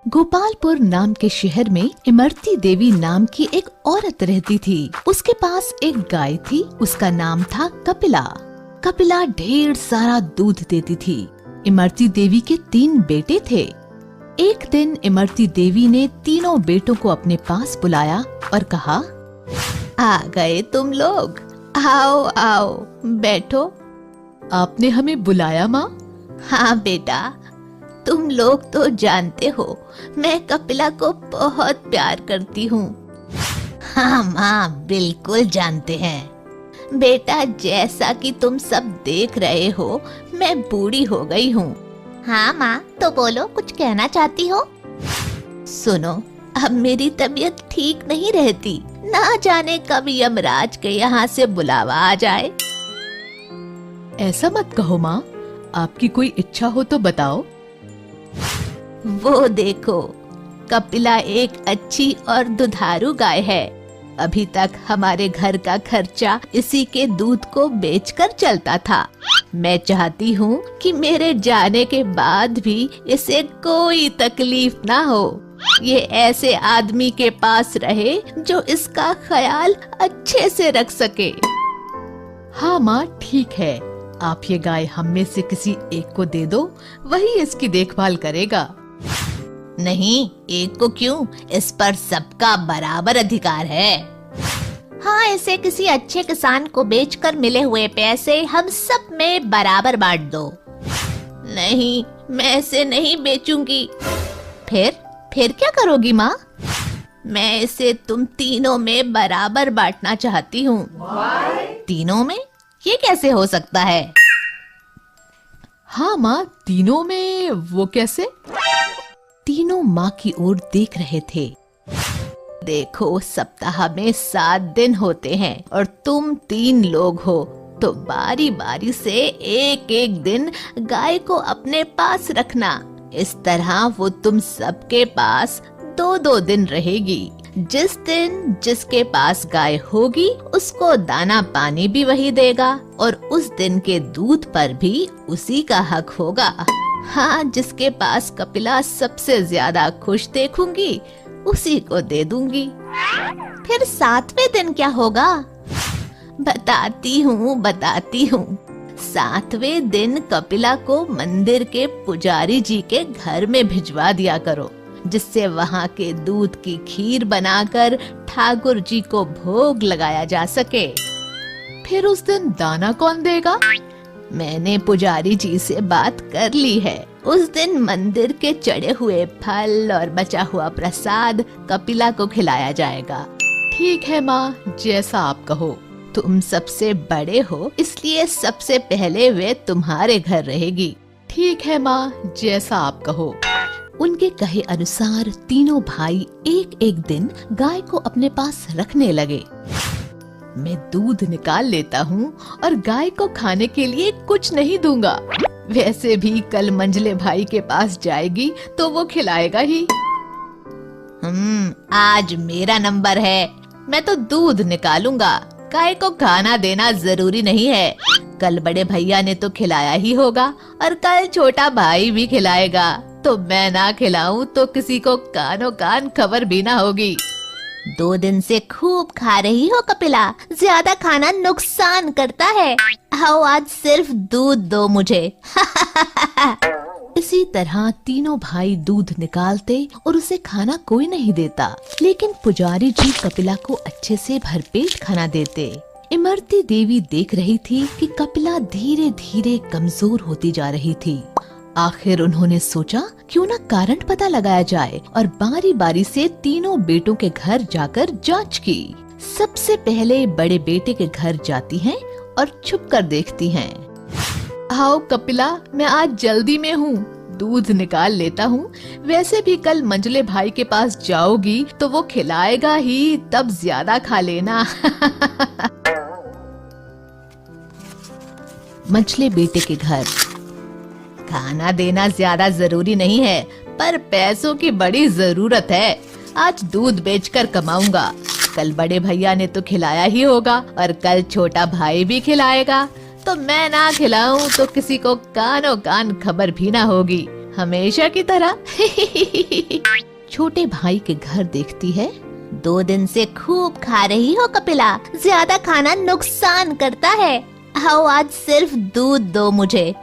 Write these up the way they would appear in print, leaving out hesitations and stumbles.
गोपालपुर नाम के शहर में इमरती देवी नाम की एक औरत रहती थी। उसके पास एक गाय थी, उसका नाम था कपिला। कपिला ढेर सारा दूध देती थी। इमरती देवी के 3 बेटे थे। एक दिन इमरती देवी ने तीनों बेटों को अपने पास बुलाया और कहा, आ गए तुम लोग, आओ आओ बैठो। आपने हमें बुलाया माँ? हाँ बेटा, तुम लोग तो जानते हो मैं कपिला को बहुत प्यार करती हूँ। हाँ माँ, बिल्कुल जानते हैं बेटा। जैसा कि तुम सब देख रहे हो, मैं बूढ़ी हो गई हूँ। हाँ माँ, तो बोलो, कुछ कहना चाहती हो? सुनो, अब मेरी तबीयत ठीक नहीं रहती, ना जाने कब यमराज के यहाँ से बुलावा आ जाए। ऐसा मत कहो माँ, आपकी कोई इच्छा हो तो बताओ। वो देखो, कपिला एक अच्छी और दुधारू गाय है। अभी तक हमारे घर का खर्चा इसी के दूध को बेचकर चलता था। मैं चाहती हूँ कि मेरे जाने के बाद भी इसे कोई तकलीफ ना हो। ये ऐसे आदमी के पास रहे जो इसका ख्याल अच्छे से रख सके। हाँ माँ, ठीक है, आप ये गाय हम में से किसी एक को दे दो, वही इसकी देखभाल करेगा। नहीं, एक को क्यों? इस पर सबका बराबर अधिकार है। हाँ, इसे किसी अच्छे किसान को बेचकर मिले हुए पैसे हम सब में बराबर बांट दो। नहीं, मैं इसे नहीं बेचूंगी। फिर क्या करोगी माँ? मैं इसे तुम तीनों में बराबर बांटना चाहती हूँ। तीनों में? ये कैसे हो सकता है? हाँ माँ, तीनों में वो कैसे? तीनों माँ की ओर देख रहे थे। देखो, सप्ताह में 7 दिन होते हैं और तुम 3 लोग हो, तो बारी बारी से एक एक दिन गाय को अपने पास रखना। इस तरह वो तुम सबके पास 2-2 दिन रहेगी। जिस दिन जिसके पास गाय होगी उसको दाना पानी भी वही देगा और उस दिन के दूध पर भी उसी का हक होगा। हाँ, जिसके पास कपिला सबसे ज्यादा खुश देखूंगी उसी को दे दूंगी। फिर 7वें दिन क्या होगा? बताती हूँ। 7वें दिन कपिला को मंदिर के पुजारी जी के घर में भिजवा दिया करो, जिससे वहाँ के दूध की खीर बनाकर ठाकुर जी को भोग लगाया जा सके। फिर उस दिन दाना कौन देगा? मैंने पुजारी जी से बात कर ली है। उस दिन मंदिर के चढ़े हुए फल और बचा हुआ प्रसाद कपिला को खिलाया जाएगा। ठीक है माँ, जैसा आप कहो। तुम सबसे बड़े हो, इसलिए सबसे पहले वे तुम्हारे घर रहेगी। ठीक है माँ, जैसा आप कहो। उनके कहे अनुसार तीनों भाई एक एक दिन गाय को अपने पास रखने लगे। मैं दूध निकाल लेता हूँ और गाय को खाने के लिए कुछ नहीं दूंगा। वैसे भी कल मंझले भाई के पास जाएगी तो वो खिलाएगा ही। आज मेरा नंबर है, मैं तो दूध निकालूंगा। गाय को खाना देना जरूरी नहीं है। कल बड़े भैया ने तो खिलाया ही होगा और कल छोटा भाई भी खिलाएगा। तो मैं ना खिलाऊं तो किसी को कानो कान खबर भी ना होगी। 2 दिन से खूब खा रही हो कपिला, ज्यादा खाना नुकसान करता है। आओ, आज सिर्फ दूध दो मुझे। इसी तरह तीनों भाई दूध निकालते और उसे खाना कोई नहीं देता, लेकिन पुजारी जी कपिला को अच्छे से भरपेट खाना देते। इमरती देवी देख रही थी कि कपिला धीरे धीरे कमजोर होती जा रही थी। आखिर उन्होंने सोचा क्यों ना कारण पता लगाया जाए और बारी बारी से तीनों बेटों के घर जाकर जांच की। सबसे पहले बड़े बेटे के घर जाती हैं और छुप कर देखती हैं। आओ कपिला, मैं आज जल्दी में हूँ, दूध निकाल लेता हूँ। वैसे भी कल मंझले भाई के पास जाओगी तो वो खिलाएगा ही, तब ज्यादा खा लेना। मंझले बेटे के घर। खाना देना ज्यादा जरूरी नहीं है, पर पैसों की बड़ी जरूरत है। आज दूध बेचकर कमाऊंगा। कल बड़े भैया ने तो खिलाया ही होगा और कल छोटा भाई भी खिलाएगा। तो मैं ना खिलाऊं तो किसी को कानो कान खबर भी ना होगी। हमेशा की तरह। छोटे भाई के घर देखती है। 2 दिन से खूब खा रही हो कपिला, ज्यादा खाना नुकसान करता है। आओ आज सिर्फ दूध दो मुझे।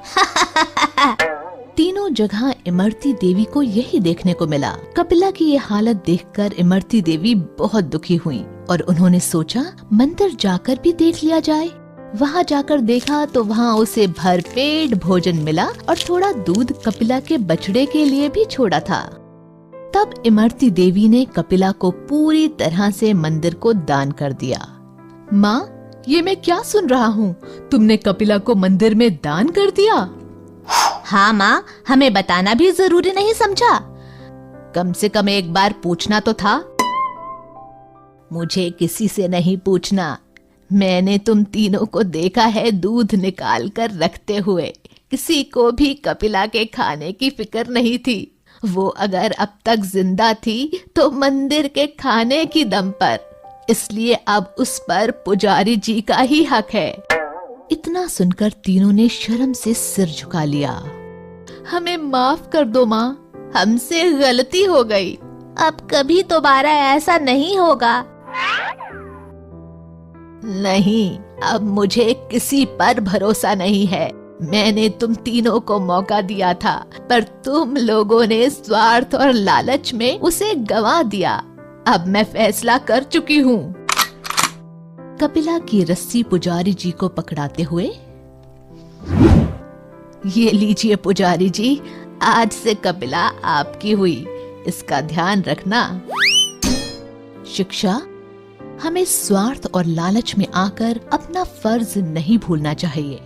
तीनों जगह इमरती देवी को यही देखने को मिला। कपिला की ये हालत देखकर इमरती देवी बहुत दुखी हुई और उन्होंने सोचा मंदिर जाकर भी देख लिया जाए। वहाँ जाकर देखा तो वहाँ उसे भरपेट भोजन मिला और थोड़ा दूध कपिला के बछड़े के लिए भी छोड़ा था। तब इमरती देवी ने कपिला को पूरी तरह से मंदिर को दान कर दिया। माँ, ये मैं क्या सुन रहा हूँ? तुमने कपिला को मंदिर में दान कर दिया? हाँ माँ, हमें बताना भी जरूरी नहीं समझा? कम से कम एक बार पूछना तो था। मुझे किसी से नहीं पूछना। मैंने तुम तीनों को देखा है दूध निकाल कर रखते हुए। किसी को भी कपिला के खाने की फिक्र नहीं थी। वो अगर अब तक जिंदा थी तो मंदिर के खाने की दम पर, इसलिए अब उस पर पुजारी जी का ही हक है। इतना सुनकर तीनों ने शर्म से सिर झुका लिया। हमें माफ कर दो माँ, हमसे गलती हो गई। अब कभी दोबारा ऐसा नहीं होगा। नहीं, अब मुझे किसी पर भरोसा नहीं है। मैंने तुम तीनों को मौका दिया था, पर तुम लोगों ने स्वार्थ और लालच में उसे गंवा दिया। अब मैं फैसला कर चुकी हूँ। कपिला की रस्सी पुजारी जी को पकड़ाते हुए, ये लीजिए पुजारी जी, आज से कपिला आपकी हुई, इसका ध्यान रखना। शिक्षा, हमें स्वार्थ और लालच में आकर अपना फर्ज नहीं भूलना चाहिए।